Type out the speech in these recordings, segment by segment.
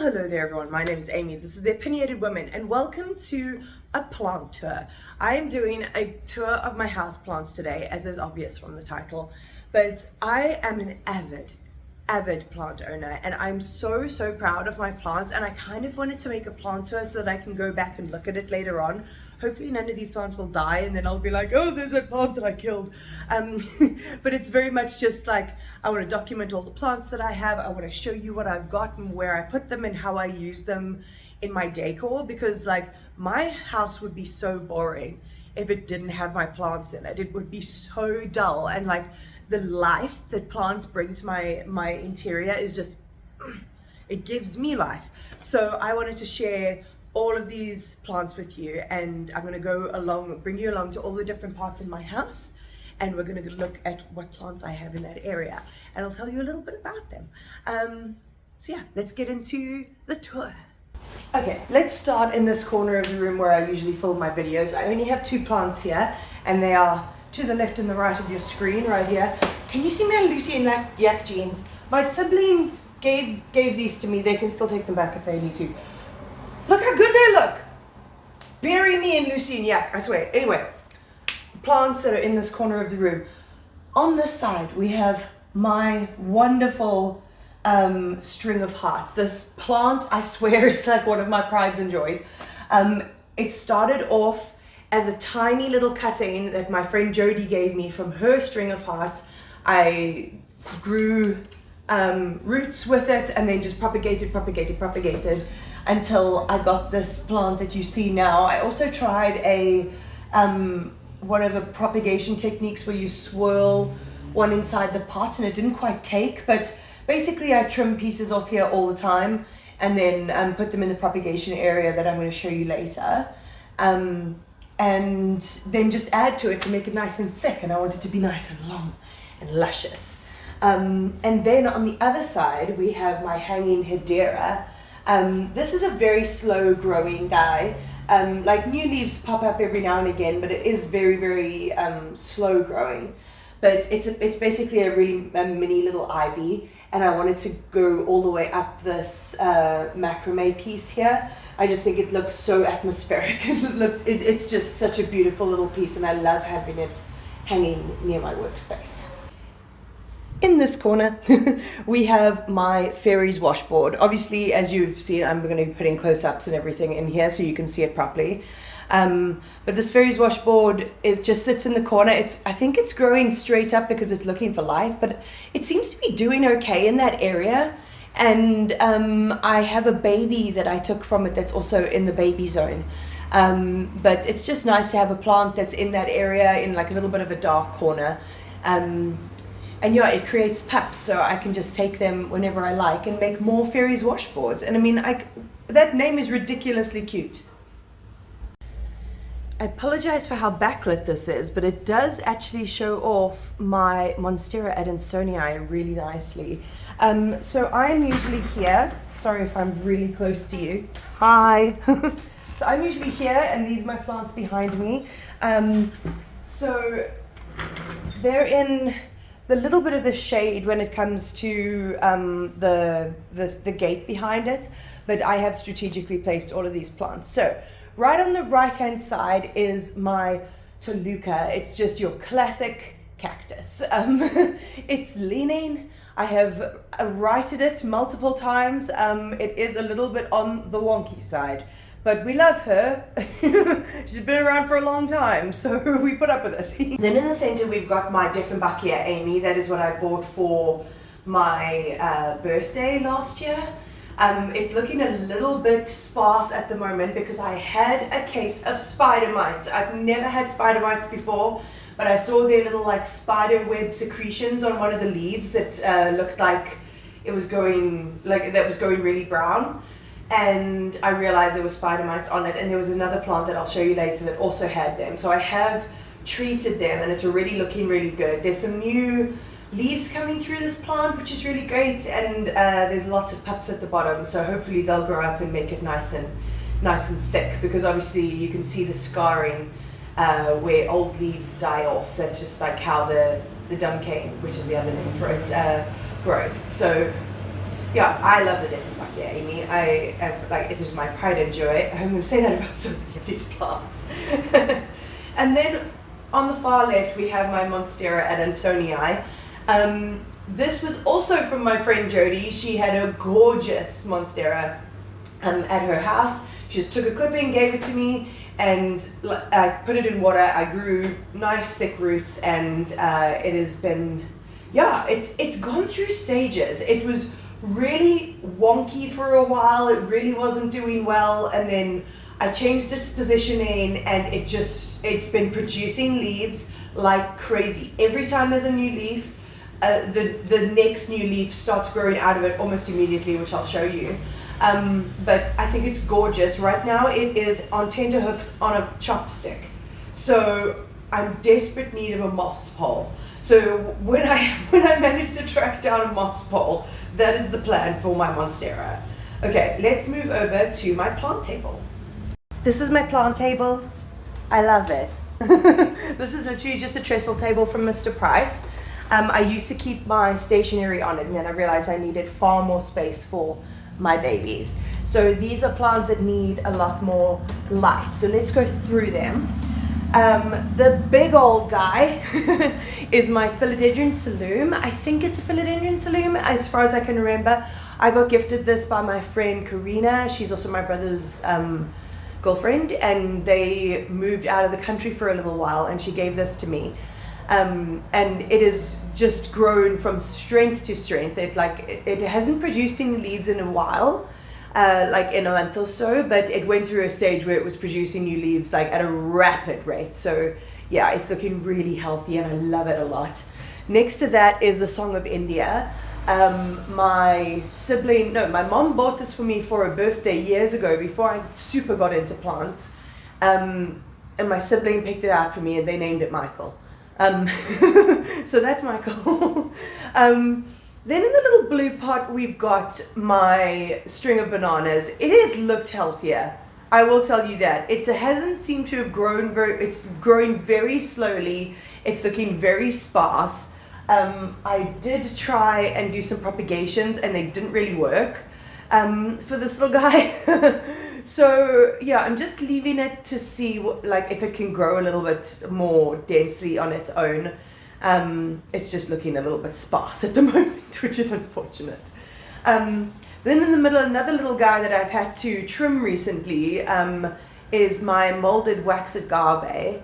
Well, hello there everyone, my name is Amy, this is The Opinionated Woman, and welcome to a plant tour. I am doing a tour of my house plants today, as is obvious from the title, but I am an avid plant owner, and I'm so proud of my plants, and I kind of wanted to make a plant tour so that I can go back and look at it later on. Hopefully none of these plants will die and then I'll be like, oh, there's a plant that I killed. But it's very much just like, I want to document all the plants that I have. I want to show you what I've got and where I put them and how I use them in my decor, because like my house would be so boring if it didn't have my plants in it. It would be so dull, and like the life that plants bring to my interior is just, it gives me life. So I wanted to share all of these plants with you, and I'm going to go along, bring you along to all the different parts in my house, and we're going to look at what plants I have in that area, and I'll tell you a little bit about them. So yeah, let's get into the tour. Okay, let's start in this corner of the room where I usually film my videos. I only have two plants here, and they are to the left and the right of your screen right here. Can you see my Lucy and Yak jeans? My sibling gave these to me. They can still take them back if they need to. Look how good they look. Bury me in Lucy and Yak, I swear. Anyway, plants that are in this corner of the room. On this side, we have my wonderful string of hearts. This plant, I swear, is like one of my prides and joys. It started off as a tiny little cutting that my friend Jody gave me from her string of hearts. I grew roots with it and then just propagated until I got this plant that you see now. I also tried a one of the propagation techniques where you swirl one inside the pot, and it didn't quite take, but basically I trim pieces off here all the time and then put them in the propagation area that I'm going to show you later, and then just add to it to make it nice and thick, and I want it to be nice and long and luscious. And then on the other side we have my hanging hedera. This is a very slow growing guy. Like new leaves pop up every now and again, but it is very slow growing. But it's basically a mini little ivy, and I wanted to go all the way up this macrame piece here. I just think it looks so atmospheric. It's just such a beautiful little piece, and I love having it hanging near my workspace. In this corner, we have my fairies washboard. Obviously, as you've seen, I'm going to be putting close-ups and everything in here so you can see it properly. But this fairies washboard, it just sits in the corner. I think it's growing straight up because it's looking for life, but it seems to be doing okay in that area. And I have a baby that I took from it that's also in the baby zone. But it's just nice to have a plant that's in that area in like a little bit of a dark corner. And yeah, it creates pups, so I can just take them whenever I like and make more fairies washboards. And I mean, that name is ridiculously cute. I apologize for how backlit this is, but it does actually show off my Monstera adansonii really nicely. So I'm usually here. Sorry if I'm really close to you. Hi. So I'm usually here, and these are my plants behind me. So they're in the little bit of the shade when it comes to the gate behind it, but I have strategically placed all of these plants. So right on the right hand side is my Toluca. It's just your classic cactus. It's leaning. I have righted it multiple times. It is a little bit on the wonky side, but we love her. She's been around for a long time, so we put up with it. Then in the center we've got my Dieffenbachia Amy. That is what I bought for my birthday last year. It's looking a little bit sparse at the moment because I had a case of spider mites. I've never had spider mites before, but I saw their little like spider web secretions on one of the leaves that looked like it was going really brown. And I realized there were spider mites on it, and there was another plant that I'll show you later that also had them. So I have treated them, and it's already looking really good. There's some new leaves coming through this plant, which is really great, and there's lots of pups at the bottom, so hopefully they'll grow up and make it nice and thick, because obviously you can see the scarring where old leaves die off. That's just like how the dumb cane, which is the other name for it, grows. So Yeah, I love the Dieffenbach, Amy. I am, like, it is my pride and joy. I'm going to say that about so many of these plants. And then on the far left, we have my Monstera adansonii. This was also from my friend Jody. She had a gorgeous Monstera at her house. She just took a clipping, gave it to me, and I put it in water. I grew nice thick roots, and it has been, yeah, it's gone through stages. It was really wonky for a while. It really wasn't doing well, and then I changed its positioning, and it's been producing leaves like crazy. Every time there's a new leaf, the next new leaf starts growing out of it almost immediately, which I'll show you. But I think it's gorgeous. Right now it is on tender hooks on a chopstick. So I'm desperate need of a moss pole. So when I managed to track down a moss pole, that is the plan for my Monstera. Okay, let's move over to my plant table. This is my plant table. I love it. This is literally just a trestle table from Mr. Price. I used to keep my stationery on it, and then I realized I needed far more space for my babies. So these are plants that need a lot more light. So let's go through them. The big old guy is my Philodendron Saloom. I think it's a Philodendron Saloom as far as I can remember. I got gifted this by my friend Karina. She's also my brother's girlfriend, and they moved out of the country for a little while, and she gave this to me. And it has just grown from strength to strength. It hasn't produced any leaves in a while, like in a month or so, but it went through a stage where it was producing new leaves like at a rapid rate. So yeah, it's looking really healthy, and I love it a lot. Next to that is the Song of India. My mom bought this for me for a birthday years ago before I super got into plants. And my sibling picked it out for me, and they named it Michael. So that's Michael. Then in the little blue pot, we've got my string of bananas. It has looked healthier, I will tell you that. It hasn't seemed to have grown it's growing very slowly. It's looking very sparse. I did try and do some propagations, and they didn't really work for this little guy. So yeah, I'm just leaving it to see if it can grow a little bit more densely on its own. It's just looking a little bit sparse at the moment, which is unfortunate. Then in the middle, another little guy that I've had to trim recently is my molded waxed agave.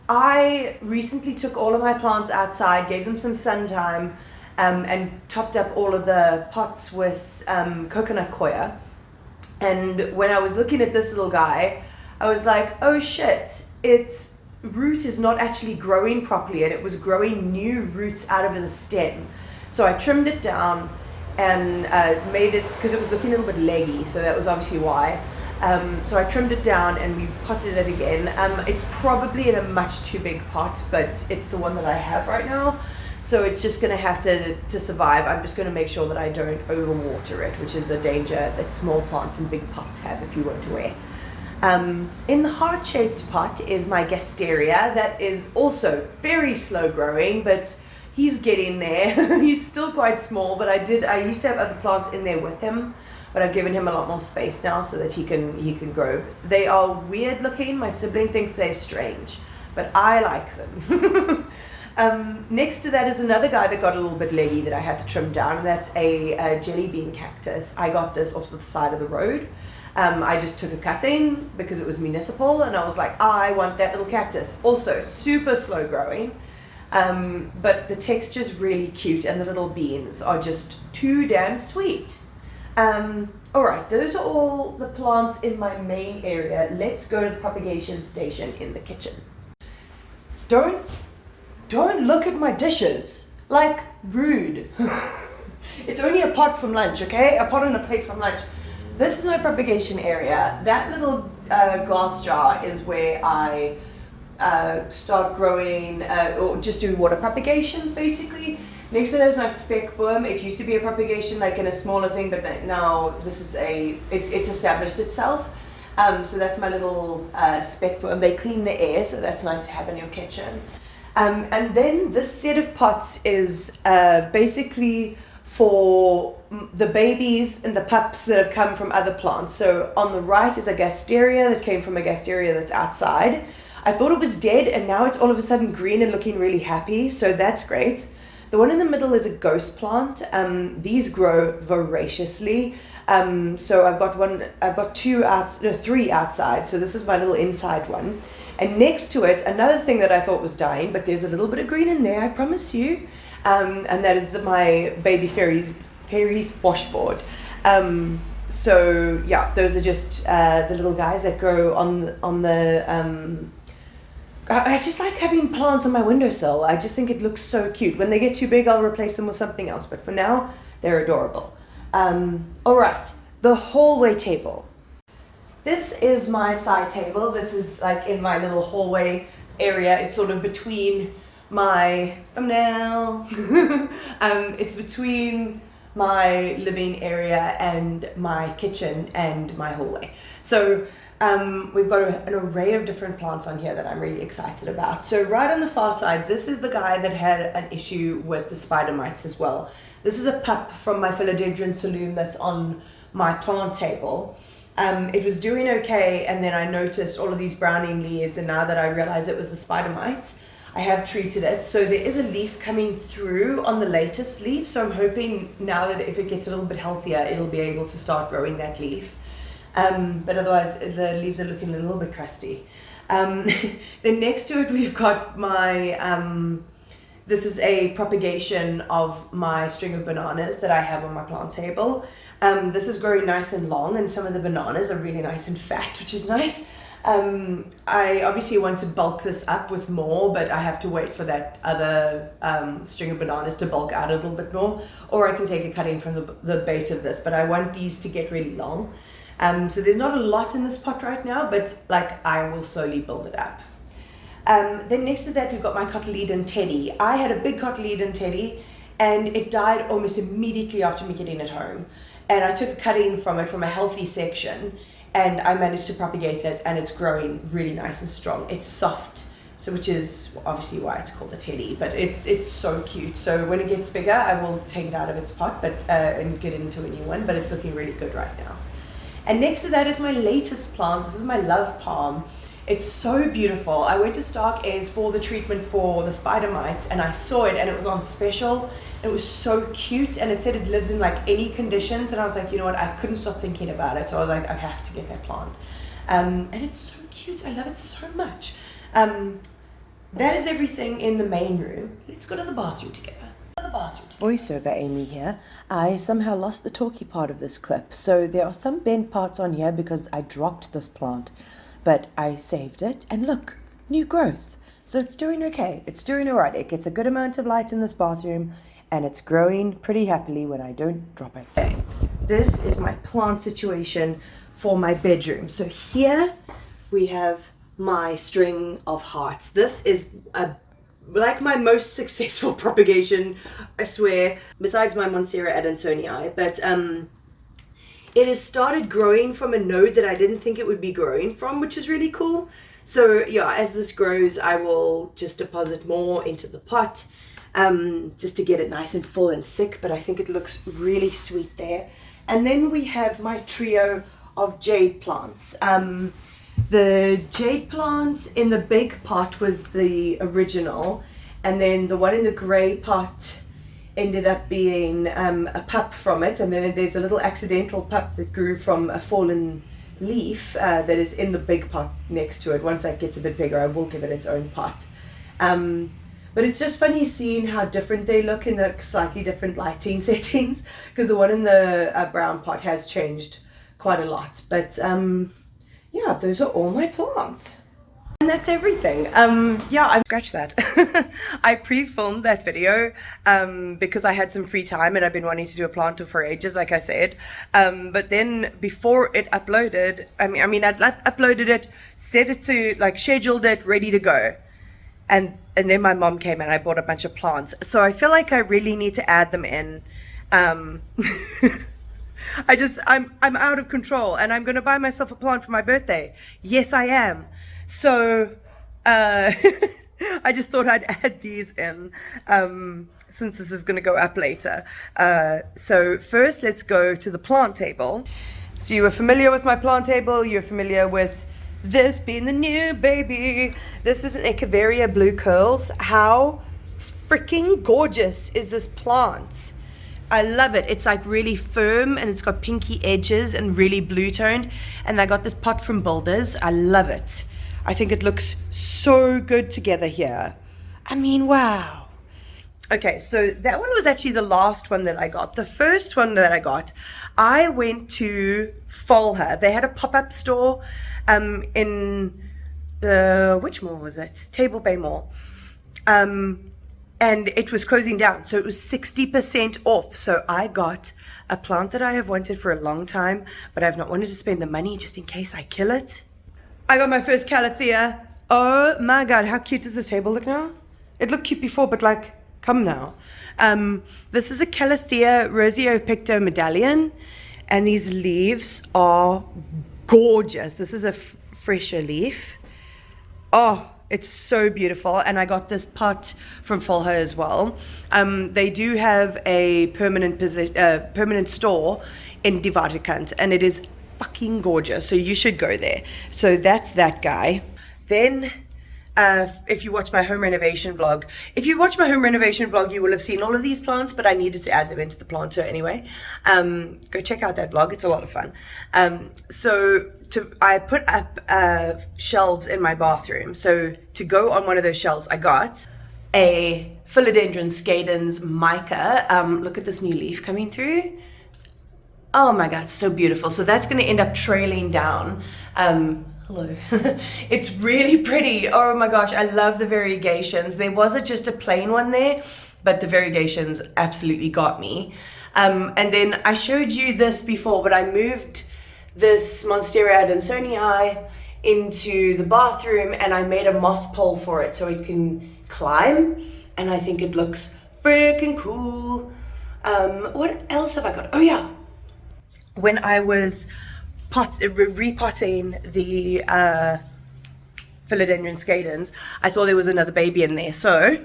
I recently took all of my plants outside, gave them some sun time, and topped up all of the pots with coconut coir. And when I was looking at this little guy, I was like, oh shit, its root is not actually growing properly, and it was growing new roots out of the stem. So I trimmed it down and made it, because it was looking a little bit leggy, so that was obviously why. So I trimmed it down and we potted it again. It's probably in a much too big pot, but it's the one that I have right now. So it's just going to have to survive. I'm just going to make sure that I don't overwater it, which is a danger that small plants and big pots have if you weren't aware. In the heart-shaped pot is my Gasteria. That is also very slow growing, but he's getting there. He's still quite small, but I used to have other plants in there with him, but I've given him a lot more space now so that he can grow. They are weird looking. My sibling thinks they're strange, but I like them. Next to that is another guy that got a little bit leggy that I had to trim down, and that's a jelly bean cactus. I got this off the side of the road. I just took a cutting because it was municipal, and I was like, I want that little cactus. Also super slow growing, but the texture's really cute, and the little beans are just too damn sweet. All right, those are all the plants in my main area. Let's go to the propagation station in the kitchen. Don't look at my dishes, like, rude. It's only a pot from lunch, okay? A pot and a plate from lunch. This is my propagation area. That little glass jar is where I start growing, or just do water propagations, basically. Next to that is my speck boom. It used to be a propagation like in a smaller thing, but now this is it's established itself. So that's my little speck boom. They clean the air, so that's nice to have in your kitchen. And then this set of pots is basically for the babies and the pups that have come from other plants. So on the right is a gasteria that came from a gasteria that's outside. I thought it was dead, and now it's all of a sudden green and looking really happy, so that's great. The one in the middle is a ghost plant. These grow voraciously. So I've got three outside. So this is my little inside one. And next to it, another thing that I thought was dying, but there's a little bit of green in there, I promise you. And that is my baby fairies washboard. So yeah, those are just the little guys that grow on the I just like having plants on my windowsill. I just think it looks so cute. When they get too big, I'll replace them with something else. But for now, they're adorable. All right, the hallway table. This is my side table. This is like in my little hallway area. It's sort of between my thumbnail. It's between my living area and my kitchen and my hallway. So we've got an array of different plants on here that I'm really excited about. So right on the far side, this is the guy that had an issue with the spider mites as well. This is a pup from my philodendron saloon that's on my plant table. It was doing okay, and then I noticed all of these browning leaves, and now that I realize it was the spider mites, I have treated it. So there is a leaf coming through on the latest leaf, so I'm hoping now that if it gets a little bit healthier, it'll be able to start growing that leaf. But otherwise the leaves are looking a little bit crusty. Then next to it we've got my, this is a propagation of my string of bananas that I have on my plant table. This is growing nice and long, and some of the bananas are really nice and fat, which is nice. I obviously want to bulk this up with more, but I have to wait for that other string of bananas to bulk out a little bit more, or I can take a cutting from the base of this, but I want these to get really long. So there's not a lot in this pot right now, but like I will slowly build it up. Then next to that we've got my cotyledon teddy. I had a big cotyledon teddy and it died almost immediately after me getting it home. And I took a cutting from it from a healthy section, and I managed to propagate it, and it's growing really nice and strong. It's soft, so which is obviously why it's called a teddy, but it's so cute. So when it gets bigger, I will take it out of its pot and get it into a new one, but it's looking really good right now. And next to that is my latest plant. This is my love palm. It's so beautiful. I went to Stark Airs for the treatment for the spider mites, and I saw it and it was on special. It was so cute, and it said it lives in like any conditions, and I was like, you know what, I couldn't stop thinking about it. So I was like, I have to get that plant. And it's so cute. I love it so much. That is everything in the main room. Let's go to the bathroom together. Voiceover Amy here. I somehow lost the talky part of this clip, so there are some bent parts on here because I dropped this plant, but I saved it, and look, new growth. So it's doing okay. It's doing all right. It gets a good amount of light in this bathroom, and it's growing pretty happily when I don't drop it. Okay. This is my plant situation for my bedroom. So here we have my string of hearts. This is like my most successful propagation, I swear, besides my Monstera adansonii, but it has started growing from a node that I didn't think it would be growing from, which is really cool. So yeah, as this grows, I will just deposit more into the pot, just to get it nice and full and thick, but I think it looks really sweet there. And then we have my trio of jade plants. The jade plant in the big pot was the original, and then the one in the gray pot ended up being a pup from it, and then there's a little accidental pup that grew from a fallen leaf that is in the big pot next to it. Once that gets a bit bigger, I will give it its own pot. But it's just funny seeing how different they look in the slightly different lighting settings, because the one in the brown pot has changed quite a lot. But yeah, those are all my plants. And that's everything. Yeah, I scratched that. I pre-filmed that video because I had some free time and I've been wanting to do a plant tour for ages, like I said. But then before it uploaded, I mean, I'd uploaded it, set it to, like, scheduled it, ready to go. And then my mom came and I bought a bunch of plants. So I feel like I really need to add them in. I'm out of control, and I'm going to buy myself a plant for my birthday. Yes, I am. So, I just thought I'd add these in since this is going to go up later. So first, let's go to the plant table. So you are familiar with my plant table. You're familiar with this being the new baby. This is an Echeveria Blue Curls. How freaking gorgeous is this plant? I love it. It's like really firm and it's got pinky edges and really blue toned. And I got this pot from Builders. I love it. I think it looks so good together here. I mean, wow. Okay, so that one was actually the last one that I got. The first one that I got, I went to Folha. They had a pop-up store in the, which mall was it? Table Bay Mall. And it was closing down, so it was 60% off. So I got a plant that I have wanted for a long time, but I've not wanted to spend the money just in case I kill it. I got my first calathea. Oh my god, how cute does this table look now? It looked cute before, but like, come now. This is a calathea Rosio Picto medallion, and these leaves are gorgeous. This is a fresher leaf. Oh, it's so beautiful, and I got this pot from Folha as well. They do have a permanent store in Die Waterkant, and it is fucking gorgeous, so you should go there. So that's that guy. Then if you watch my home renovation vlog, you will have seen all of these plants, but I needed to add them into the plant tour anyway. Go check out that vlog, it's a lot of fun. I put up shelves in my bathroom. So to go on one of those shelves, I got a philodendron scadens mica. Look at this new leaf coming through. Oh my god, it's so beautiful. So that's going to end up trailing down. Hello. It's really pretty. Oh my gosh, I love the variegations. There was just a plain one there, but the variegations absolutely got me. And then I showed you this before, but I moved this Monstera adansonii into the bathroom, and I made a moss pole for it so it can climb, and I think it looks freaking cool. What else have I got? Oh yeah, when I was repotting the philodendron scadens, I saw there was another baby in there, so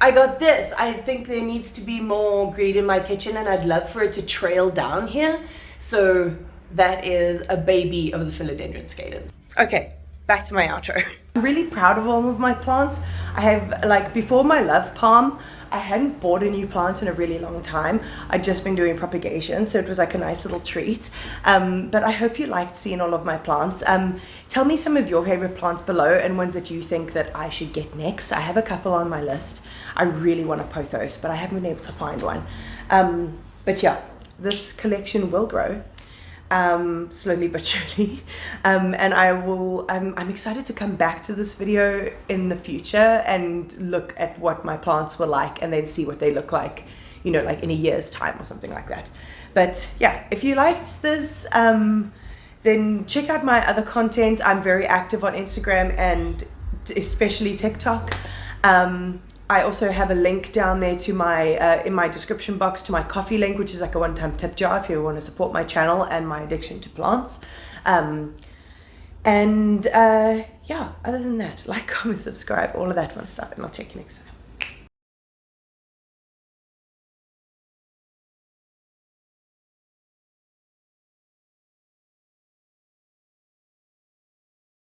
I got this. I think there needs to be more green in my kitchen, and I'd love for it to trail down here. So that is a baby of the philodendron scadens. Okay, back to my outro. I'm really proud of all of my plants. I have, like, before my love palm, I hadn't bought a new plant in a really long time. I'd just been doing propagation, so it was like a nice little treat. But I hope you liked seeing all of my plants. Tell me some of your favorite plants below and ones that you think that I should get next. I have a couple on my list. I really want a pothos, but I haven't been able to find one. But yeah, this collection will grow. Slowly but surely, and I'm excited to come back to this video in the future and look at what my plants were like, and then see what they look like, you know, like in a year's time or something like that. But yeah, if you liked this, then check out my other content. I'm very active on Instagram and especially TikTok. I also have a link down there to my in my description box to my Kofi link, which is like a one-time tip jar if you want to support my channel and my addiction to plants. Yeah, other than that, like, comment, subscribe, all of that fun stuff, and I'll check you next time.